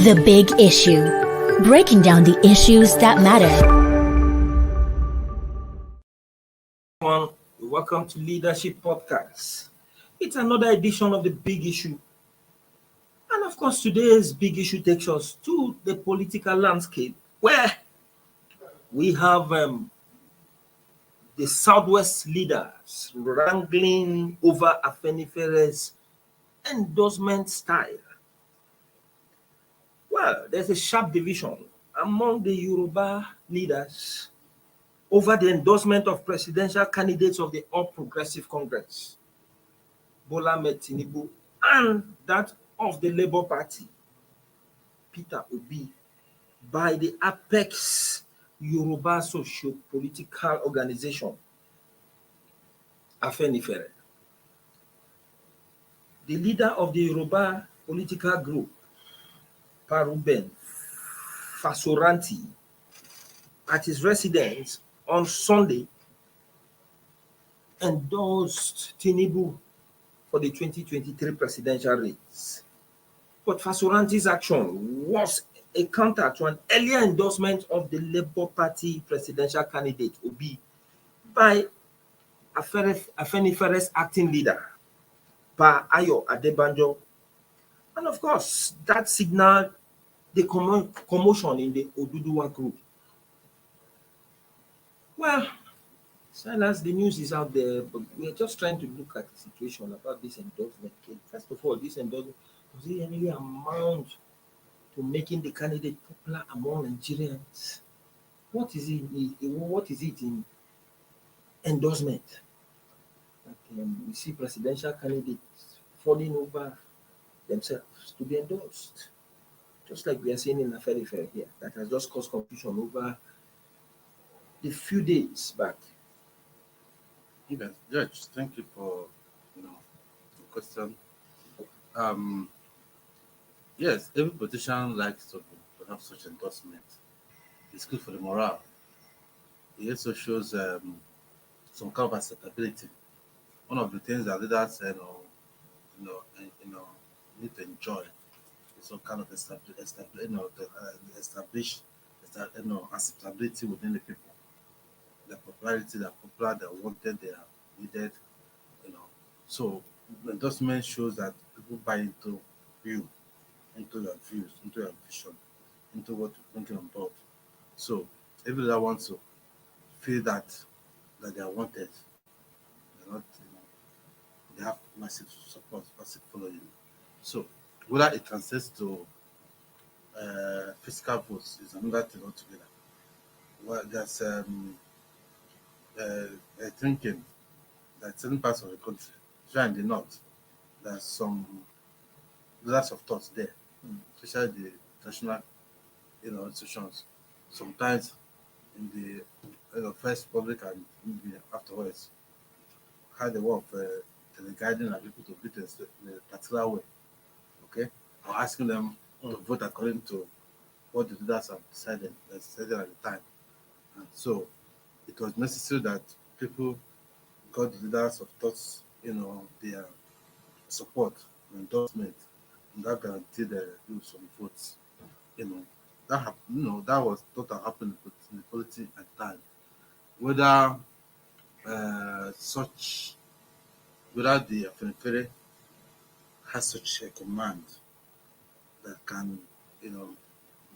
The Big Issue. Breaking down the issues that matter. Welcome to Leadership Podcast. It's another edition of The Big Issue. And of course, today's big issue takes us to the political landscape where we have the Southwest leaders wrangling over Afenifere's endorsement style. Well, there's a sharp division among the Yoruba leaders over the endorsement of presidential candidates of the All Progressive Congress, Bola Tinubu, and that of the Labour Party, Peter Obi, by the Apex Yoruba socio-political organization, Afenifere. The leader of the Yoruba political group, Paruben Fasoranti, at his residence on Sunday, endorsed Tinubu for the 2023 presidential race. But Fasoranti's action was a counter to an earlier endorsement of the Labour Party presidential candidate, Obi, by Afenifere's acting leader, Pa Ayo Adebanjo. And of course, that signaled the commotion in the Oduduwa group. Well, Silas, the news is out there, but we're just trying to look at the situation about this endorsement. First of all, this endorsement, does it really amount to making the candidate popular among Nigerians? What is it in endorsement? That, we see presidential candidates falling over themselves to be endorsed. Just like we are seeing in Afenifere here, that has just caused confusion over the few days back. Yes, Judge, thank you for the question. Yes, every politician likes to have such endorsement. It's good for the morale. It also shows some kind of acceptability. One of the things that leaders need to enjoy is some kind of establish acceptability within the people. The popularity, they're popular, they're wanted, they are needed, So the endorsement shows that people buy into you, into your views, into your vision, into what you're bringing on board. So every leader wants to feel that they are wanted. They're not, they have massive support, massive following. So whether it translates to physical votes is another thing altogether. Well, there's thinking that certain parts of the country, especially in the north, there's some lots of thoughts there, especially the traditional, institutions. Sometimes in the first public and maybe afterwards, had the work of guiding people to vote in a particular way, okay, or asking them to vote according to what the leaders have decided at the time, and so it was necessary that people got the leaders of thoughts, their support, endorsement, and that guaranteed some votes. That was what happened in the politics at the time. Whether the Afenifere has such a command that can,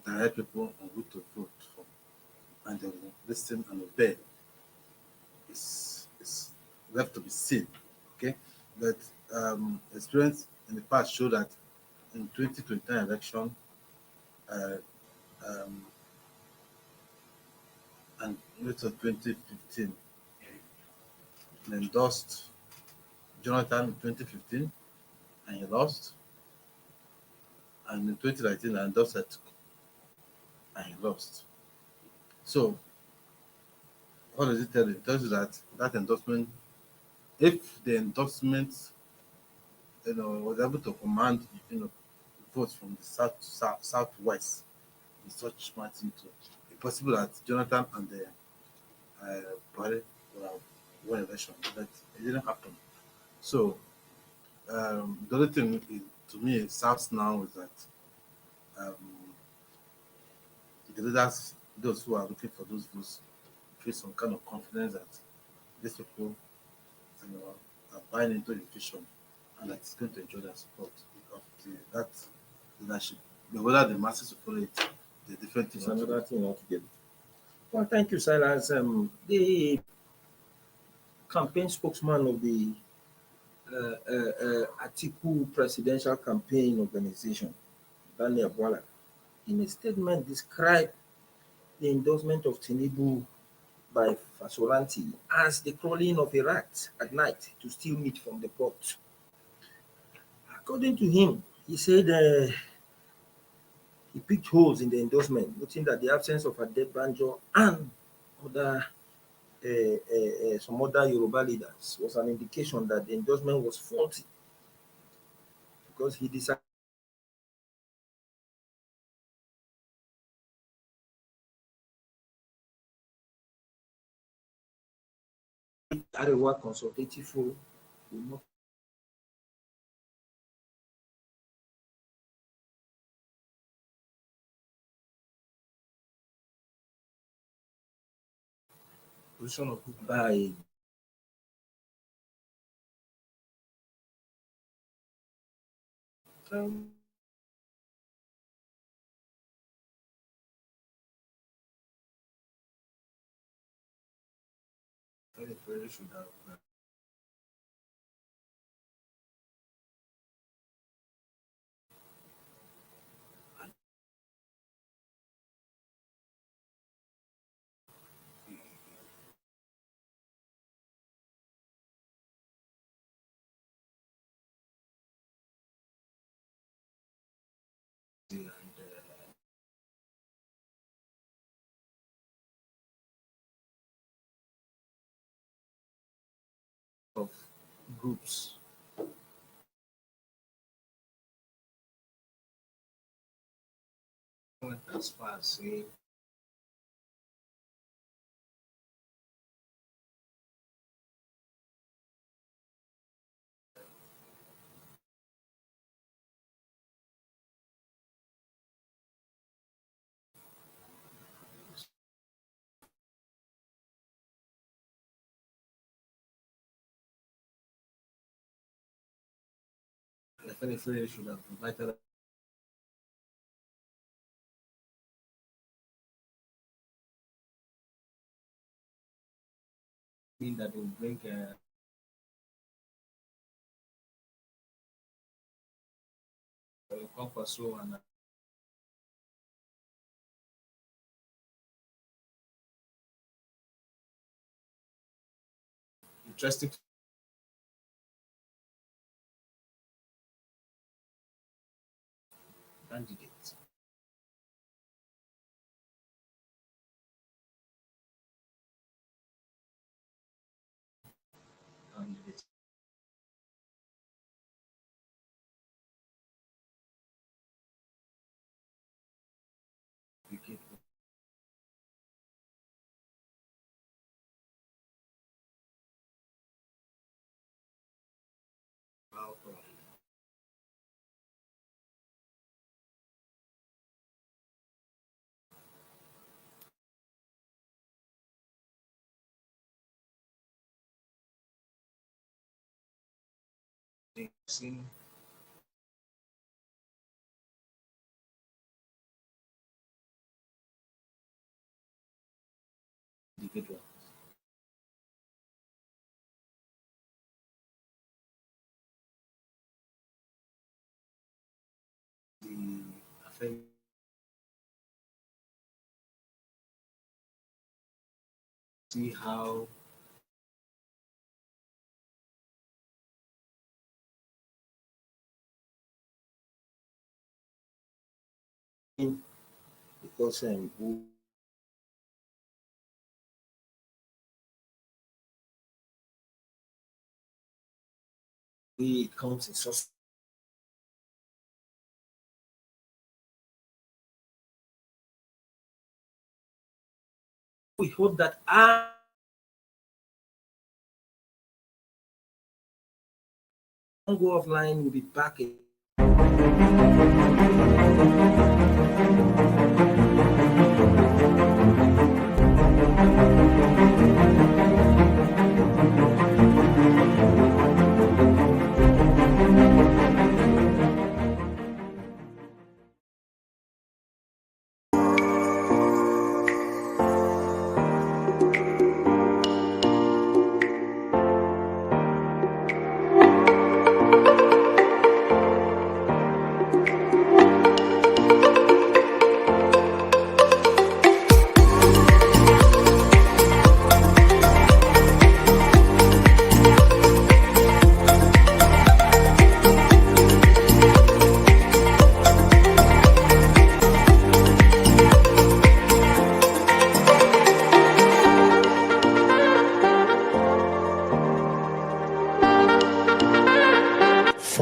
direct people on who to vote for, and they will listen and obey. Is left to be seen, okay? But experience in the past showed that in 2029 election and later 2015, he endorsed Jonathan in 2015 and he lost, and in 2019 I endorsed Atiku and he lost. So what does it tell you? It tells you that endorsement, if the endorsement, was able to command, votes from the southwest in such magnitude, it's possible that Jonathan and the Buhari would have won election, but it didn't happen. So the other thing to me sounds now is that um, the leaders, those who are looking for those votes, feel some kind of confidence that these people, are buying into the vision and that it's going to enjoy their support of that leadership. But whether the masses will follow it, the different thing. It's another thing altogether. Well, thank you, Silas. The campaign spokesman of the Atiku Presidential Campaign Organization, Daniel Bola, in a statement described the endorsement of Tinubu by Fasoranti as the crawling of a rat at night to steal meat from the pot. According to him, he said he picked holes in the endorsement, noting that the absence of Adebanjo and other some other Yoruba leaders was an indication that the endorsement was faulty because he decided Arewa Consultative Forum will not position of book by um, Afenifere should have and of groups. Went as far as saying Afenifere should have invited mean that they will bring Kwankwaso and interesting candidates. Candidates. About seen individual. The affect see how because we counts in source. We hope that Go offline will be back.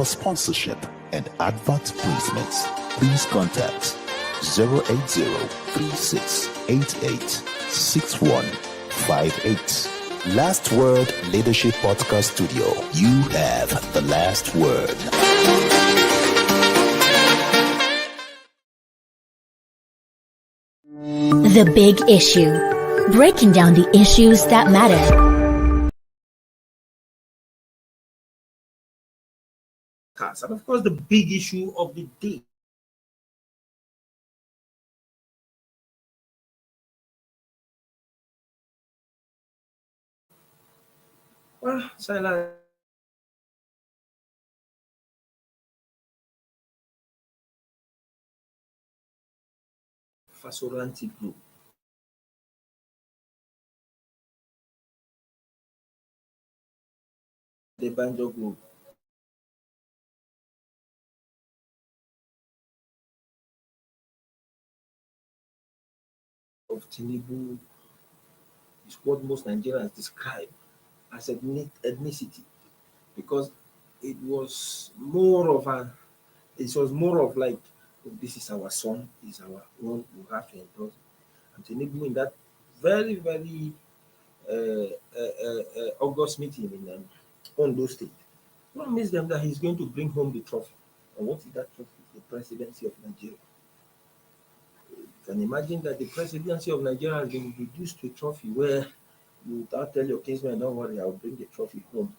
For sponsorship and advert placements, please contact 080-3688-6158. Last Word Leadership Podcast Studio. You have the last word. The Big Issue. Breaking down the issues that matter. And of course, the big issue of the day. Well, Silas, Fasoranti group. The Banjo group. Of Tinubu is what most Nigerians describe as ethnicity, because it was more of like, this is our son, is our own, we have to endorse. And Tinubu in that very, very August meeting in Ondo State promised them that he's going to bring home the trophy. And what is that trophy? The presidency of Nigeria. You can imagine that the presidency of Nigeria has been reduced to a trophy where you tell your kinsman, don't worry, I'll bring the trophy home.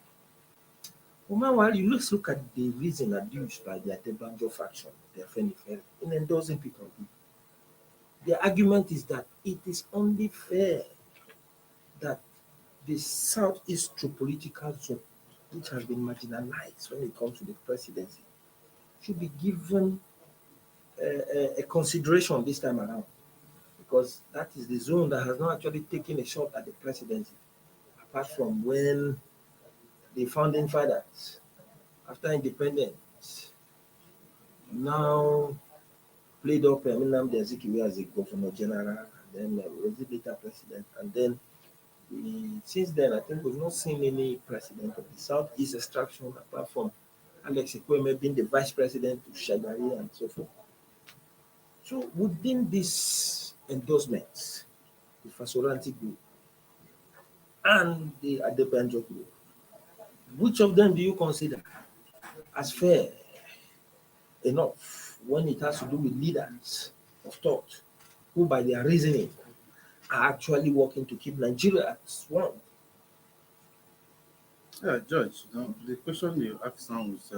Well, meanwhile, you look at the reason adduced by the Adebanjo faction, the Afenifere, in endorsing people. The argument is that it is only fair that the Southeast political zone, which has been marginalized when it comes to the presidency, should be given a consideration this time around, because that is the zone that has not actually taken a shot at the presidency, apart from when the founding fathers, after independence, now played up Nnamdi Azikiwe as a governor general, and then was the later president, and then since then, I think we've not seen any president of the Southeast extraction apart from Alex Ekweme being the vice president of Shagari and so forth. So within these endorsements, the Fasoranti group and the Adebanjo group, which of them do you consider as fair enough when it has to do with leaders of thought who, by their reasoning, are actually working to keep Nigeria as one? Yeah, George, the question you asked now was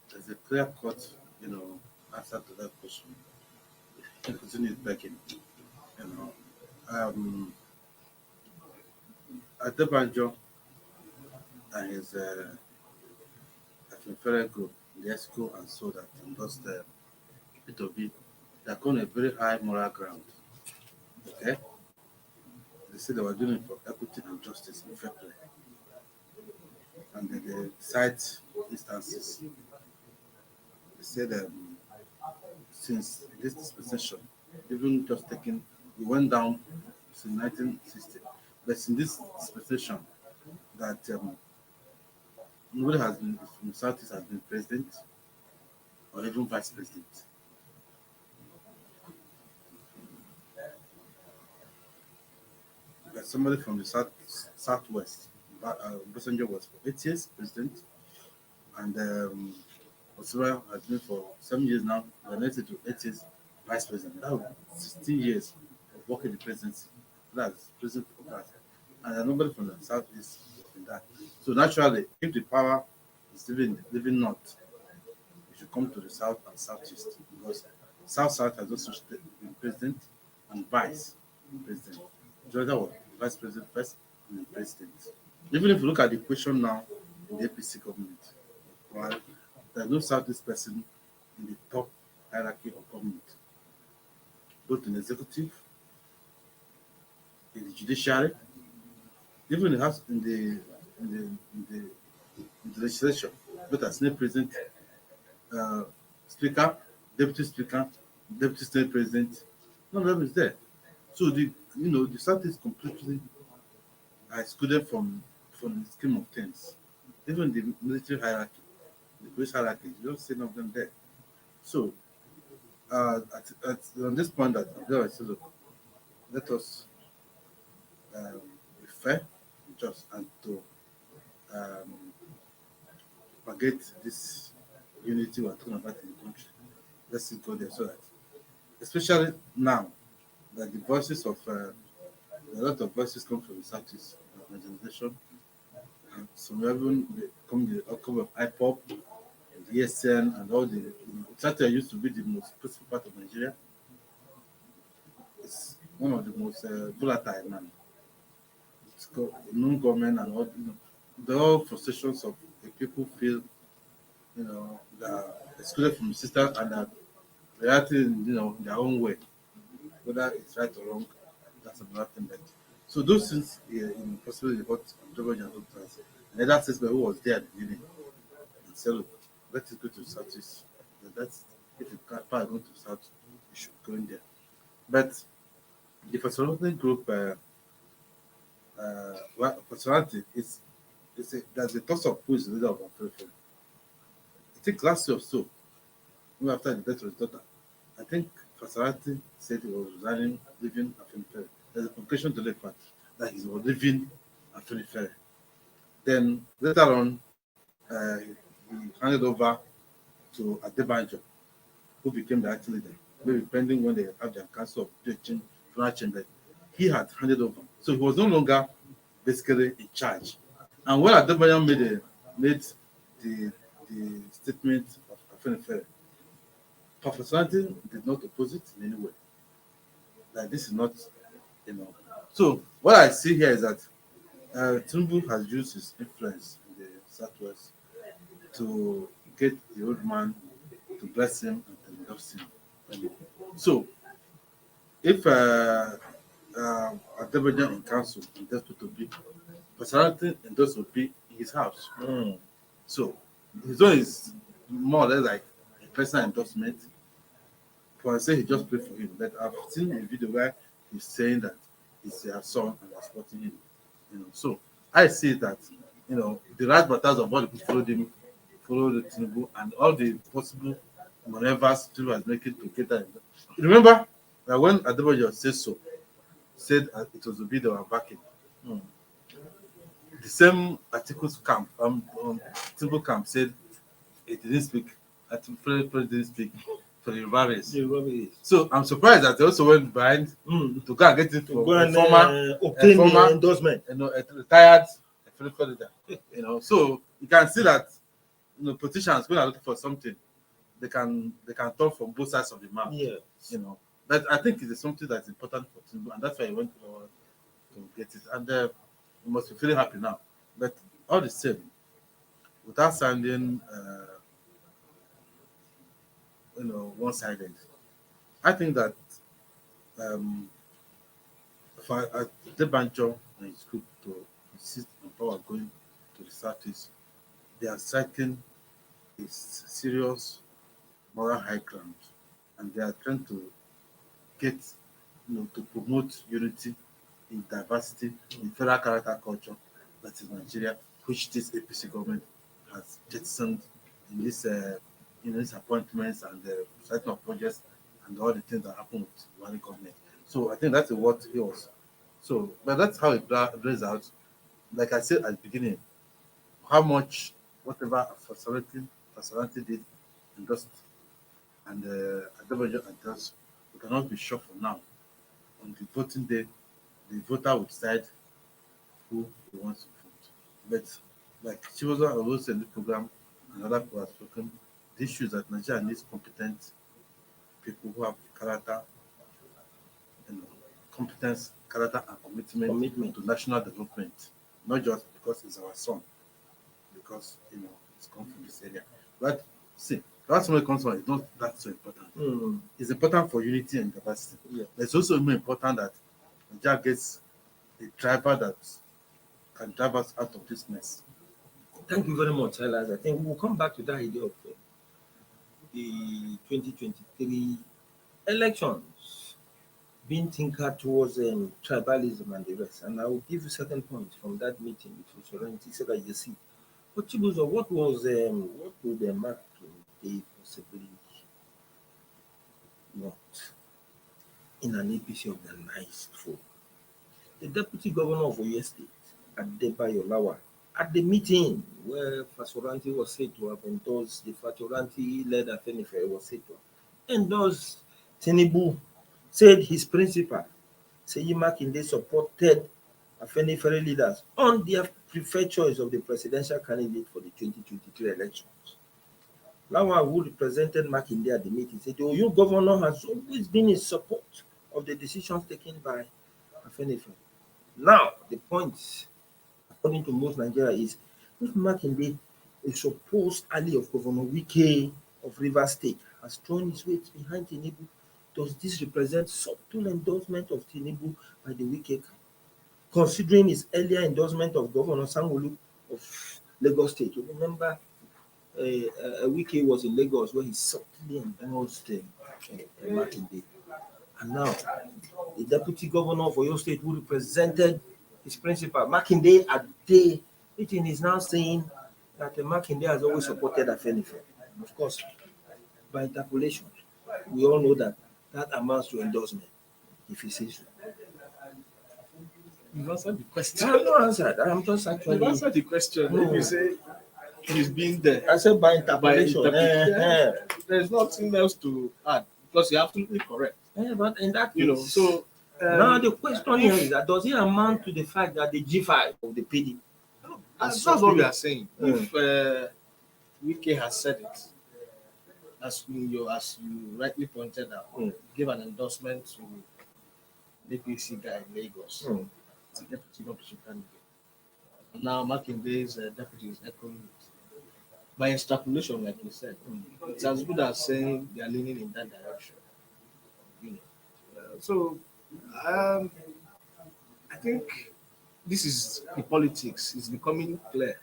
there's a clear cut, answer to that question. And continue begging. Adebanjo and his Afenifere group, the ESCO and so that endorsed P2B, they're on a very high moral ground. Okay? They said they were doing it for equity and justice and fair play. And then they cite instances. They said since this dispensation, even just taking, we went down since 1960, but in this dispensation, that nobody has been from Southeast has been president or even vice president. But somebody from the southwest, Obasanjo was for 8 years president, and Osura has been for 7 years now, related to 8 years vice president. That was 16 years of working the presidency. That's president of that. And nobody from the southeast in that. So naturally, if the power is living north, it should come to the south and southeast, because south has also been president and vice president. Georgia was vice president first and then president. Even if you look at the equation now in the APC government, right, there's no Southeast person in the top hierarchy of government, both in the executive, in the judiciary, even in the house, in the legislature, both as Senate president, speaker, deputy state president, none of them is there. So the South is completely excluded from the scheme of things, even the military hierarchy. the police hierarchy. You don't see none of them there. So, on this point, that I said, look, let us be fair, just, and to um, forget this unity we're talking about in the country. Let's go there so that, especially now, that the voices of a lot of voices come from the Southeast organization, and some even come the outcome of IPOP and the ESN and all the. Southeast used to be the most peaceful part of Nigeria. It's one of the most volatile now. It's got non-government and all. The all frustrations of the people feel, that are excluded from the system and are reacting, in their own way, whether it's right or wrong. That's another thing. So those things, possibly what George and doctors, and that says, who was there at the beginning, and said, look, let's go to Southeast. That's if you can't go to South, you should go in there. But the personality group, personality is there's a toss of who is the leader of Afenifere. I think last year or so, after the death of his daughter, I think personality said he was resigning, leaving Afenifere. There's a publication to the fact that he was leaving Afenifere. Then later on, he handed over to Adebanjo, who became the acting leader. Maybe depending when they have their council of final chamber, he had handed over. So he was no longer basically in charge. And when Adebanjo made the statement of Afenifere, personality did not oppose it in any way. Like this is not, So what I see here is that Tinubu has used his influence in the Southwest to get the old man to bless him and to endorse him. So if Adebanjo in council endorsed to be, personality endorsed will be in his house. So his own is more or less like a personal endorsement. For I say he just prayed for him. But I've seen a video where he's saying that he's their son and they're supporting him. So I see that the right battles of all the people followed Tinubu, and all the possible maneuvers Tinubu was making to get that. Remember that when Adebanjo said it was a bid they were backing. The same articles camp, Tinubu camp said it didn't speak. Afenifere didn't speak for the Yoruba race. So I'm surprised that they also went behind to go and get it from a former endorsement, a retired Afenifere leader. So you can see that politicians when are looking for something, they can talk from both sides of the map. Yes. But I think it is something that's important for Tinubu, and that's why he went to get it. And he must be feeling happy now. But all the same, without sounding one-sided, I think that for Adebanjo and his group to insist on power going to the Southeast, they are striking a serious moral high ground, and they are trying to get, to promote unity in diversity in federal character culture that is Nigeria, which this APC government has jettisoned in these appointments and the setting of projects and all the things that happen with Wrangle government. So I think that's what he was. So, but that's how it plays out. Like I said at the beginning, how much whatever personality did endorse and Adebanjo endorsed, we cannot be sure for now. On the voting day, the voter will decide who he wants to vote. But like Chiboza always in the program, and other people have spoken, the issue is that Nigeria needs competent people who have character, competence, character, and commitment to national development, not just because it's our son, because it's come from this area. But see, that's where it comes from. It's not that so important. It's important for unity and diversity. Yeah. It's also more important that Nigeria gets a driver that can drive us out of this mess. Thank you very much, Silas. I think we'll come back to that idea of the 2023 elections being tinkered towards tribalism and the rest. And I will give you certain points from that meeting with Sovereignty so that you see. But Chibuzo, what would the mark they possibly want in an APC organized for? The deputy governor of Oyo State, Adebayo Lawa, at the meeting where Fasoranti was said to have endorsed the Fasoranti-led Afenifere was said to have endorsed Tinubu, said his principal, Seyi Makinde, supported Afenifere leaders on their preferred choice of the presidential candidate for the 2023 elections. Lawa, who represented Makinde at the meeting, said the Oyo governor has always been in support of the decisions taken by Afenifere. Now, the point, according to most Nigeria, is if Makinde, a supposed ally of Governor Wike of Rivers State, has thrown his weight behind Tinubu, does this represent subtle endorsement of Tinubu by the Wike camp? Considering his earlier endorsement of Governor Sanwo-Olu of Lagos State, you remember Wike was in Lagos where he subtly endorsed Makinde. And now, the deputy governor of Oyo State, who represented his principal, Makinde, at the meeting, is now saying that Makinde has always supported Afenifere. Of course, by interpolation, we all know that that amounts to endorsement, if he says so. You've answered the question. I have not answered. I'm just actually. You've answered the question. No. If you say he's been there, I said by interpolation. there's nothing else to add because you're absolutely correct. But in that case, You know, so now the question here is that does it amount to the fact that the G5 of the PD? that's what we are saying. If Wike has said it, as you rightly pointed out, give an endorsement to the APC guy in Lagos, the deputy governorship candidate. Now Makinde's deputy is echoing it. By extrapolation, like you said, it's as good as saying they are leaning in that direction. You know, so I think this is the politics. It's becoming clear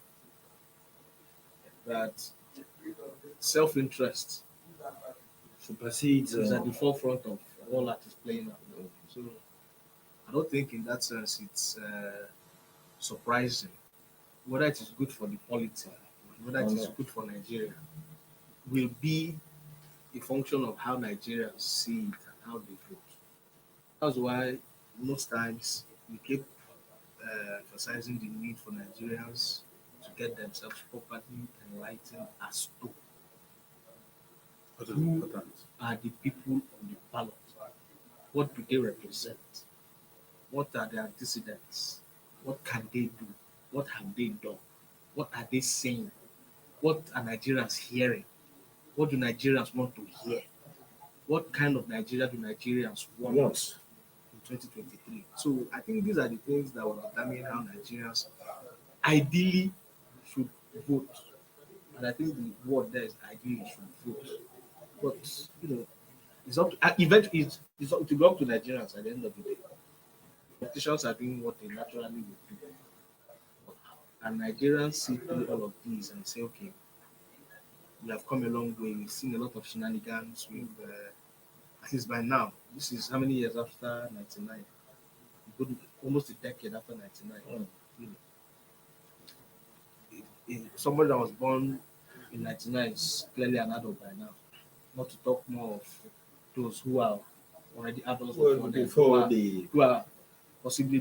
that self-interest Supersedes. is at the forefront of all that is playing out. So I don't think in that sense it's surprising. Whether it is good for the polity, whether it is good for Nigeria, will be a function of how Nigerians see it and how they vote. That's why most times we keep emphasizing the need for Nigerians to get themselves properly enlightened as to What is who important? are the people on the ballot. What do they represent? What are their dissidents? What can they do? What have they done? What are they saying? What are Nigerians hearing? What do Nigerians want to hear? What kind of Nigeria do Nigerians want in 2023? So I think these are the things that will determine how Nigerians ideally should vote. And I think the word there is ideally should vote. But it's up to it's up to be up to Nigerians at the end of the day. Politicians are doing what they naturally would do. And Nigerians see through all of these and say, okay, we have come a long way. We've seen a lot of shenanigans. We've, at least by now, this is how many years after 99? Almost a decade after 99. Somebody that was born in 99 is clearly an adult by now. Not to talk more of those who are already adults who are possibly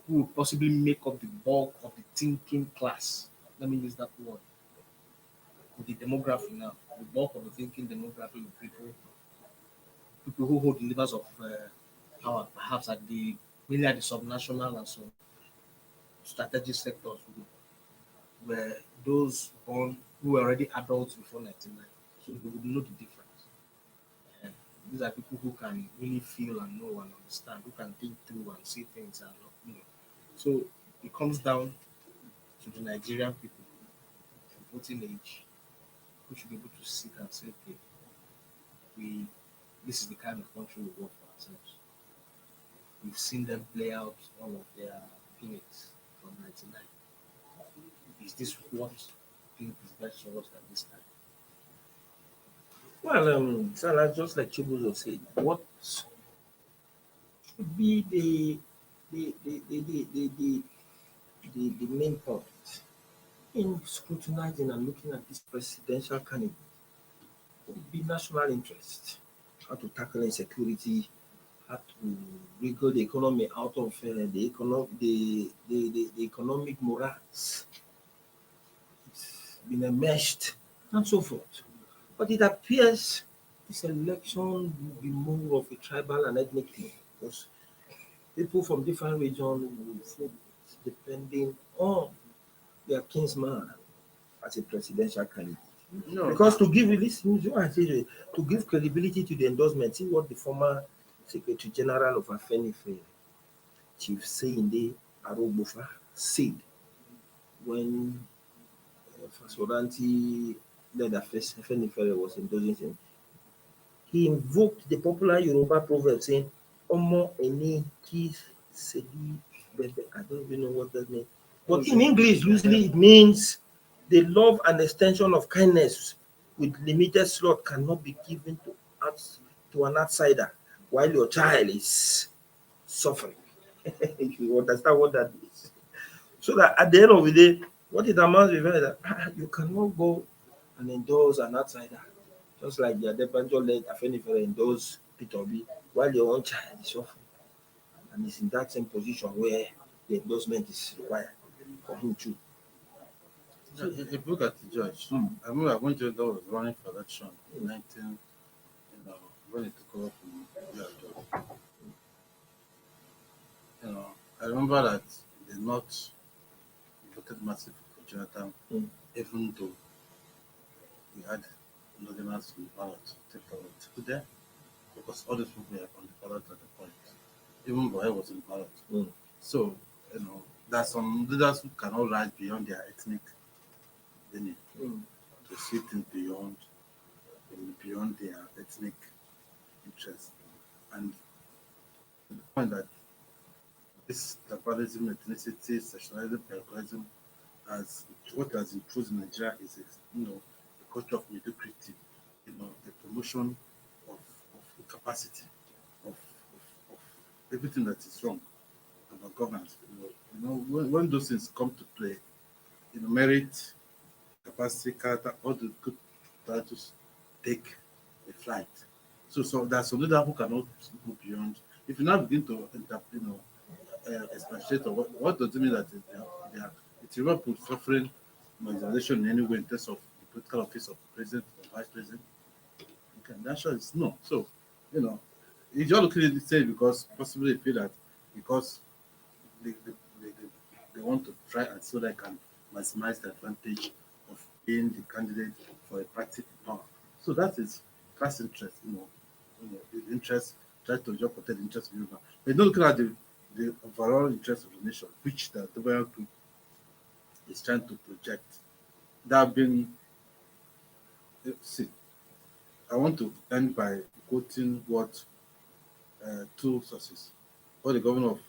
who would possibly make up the bulk of the thinking class. Let me use that word. With the demography now, the bulk of the thinking demography of people who hold the levers of power, perhaps mainly at the subnational and some strategic sectors, were those born who were already adults before 99. So they would know the difference. And these are people who can really feel and know and understand, who can think through and see things and So it comes down to the Nigerian people, the voting age, who should be able to sit and say, okay, this is the kind of country we want for ourselves. We've seen them play out all of their gimmicks from 99. Is this what you think is best for us at this time? Well, Salah, just like Chibuzo said, what should be the main point in scrutinizing and looking at this presidential candidate would be national interest, how to tackle insecurity, how to wriggle the economy out of the economic morass. It's been enmeshed and so forth. But it appears this election will be more of a tribal and ethnic thing because people from different regions will vote depending on their kinsman as a presidential candidate. No, Because to give this to give credibility to the endorsement, see what the former Secretary General of Afenifere, Chief Seyinde Arogbofa, said when Fasoranti led Afenifere was endorsing him. He invoked the popular Yoruba proverb saying, Omo eni ki sedi bebe. I don't even know what that means. But in English, loosely, it means the love and extension of kindness with limited slot cannot be given to an outsider while your child is suffering. If you understand what that is. So that at the end of the day, what it amounts to is that you cannot go and endorse an outsider. Just like the Adebanjo led Afenifere endorse Peter Obi while your own child is suffering. And he's in that same position where the endorsement is required for him to. if you look at the judge, I remember when Judge was running for election in 19, when he took over from Yar'Adua, I remember that the North voted massively for Jonathan, even though we had Northerners on the ballot to take the vote today, because all these people were on the ballot at the point. Even Boy was on the ballot. So, there are some leaders who cannot rise beyond their ethnic lineage to see things beyond their ethnic interests. And the point that this tribalism, ethnicity, sectionalism, parochialism, as what has improved in Nigeria is a culture of mediocrity, the promotion of capacity, of everything that is wrong about governance. When those things come to play, merit, capacity, character, all the good titles take a flight. So there's some leader who cannot go beyond. If you now begin to expatiate on what does it mean that they are it's Europe suffering marginalization in any way in terms of the political office of president or vice president? Okay, the answer is no. So, if you're looking at it, say because possibly they feel that because they want to try and so they can maximize the advantage of being the candidate for a practical power. So that is class interest, the interest, try to just protect the interest of Yoruba. But don't look at the overall interest of the nation, which the Tobago group is trying to project. That being, see, I want to end by quoting what two sources, what the governor of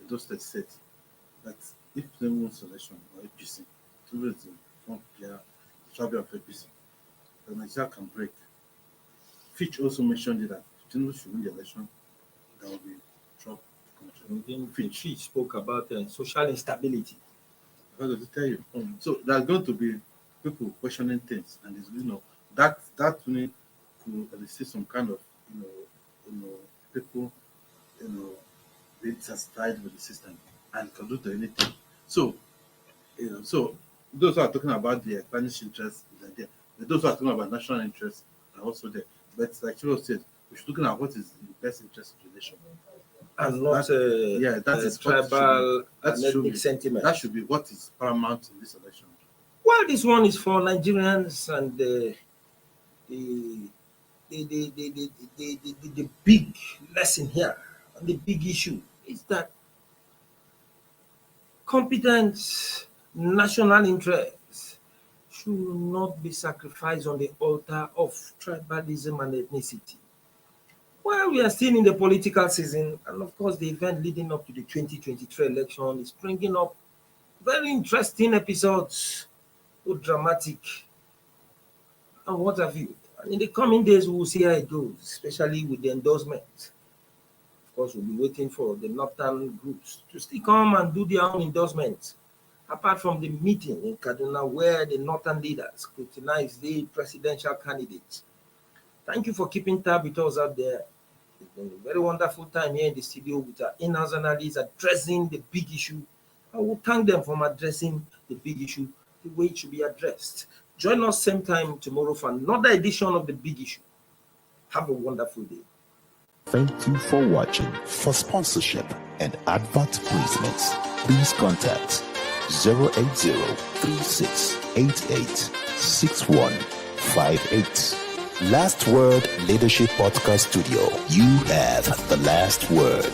Edo State said, that if they win selection or APC, tourism from their travel of APC, the Nigeria can break. Fitch also mentioned that if Tinubu should win the election, there will be trouble. Fitch spoke about social instability. What does it tell you? So there's going to be people questioning things, and that need to elicit some kind of people being satisfied with the system and can do anything. So so those who are talking about the Spanish interest is there. Those who are talking about national interest are also there. But like Chiro said, we should looking at what is the best interest of the nation. And not that is tribal and ethnic sentiment. That should be what is paramount in this election. Well, this one is for Nigerians, and the big lesson here, and the big issue is that competent national interests should not be sacrificed on the altar of tribalism and ethnicity. Well, we are still in the political season, and of course, the event leading up to the 2023 election is bringing up very interesting episodes, so dramatic, and what have you. And in the coming days, we will see how it goes, especially with the endorsement. Of course, we'll be waiting for the northern groups to still come and do their own endorsement apart from the meeting in Kaduna where the northern leaders scrutinized the presidential candidates. Thank you for keeping tab with us out there. It's been a very wonderful time here in the studio with our in-house analysts addressing the big issue. I will thank them for addressing the big issue the way it should be addressed. Join us same time tomorrow for another edition of the big issue. Have a wonderful day. Thank you for watching. For sponsorship and advert placements, please contact 080-3688-6158. Last Word Leadership Podcast Studio. You have the last word.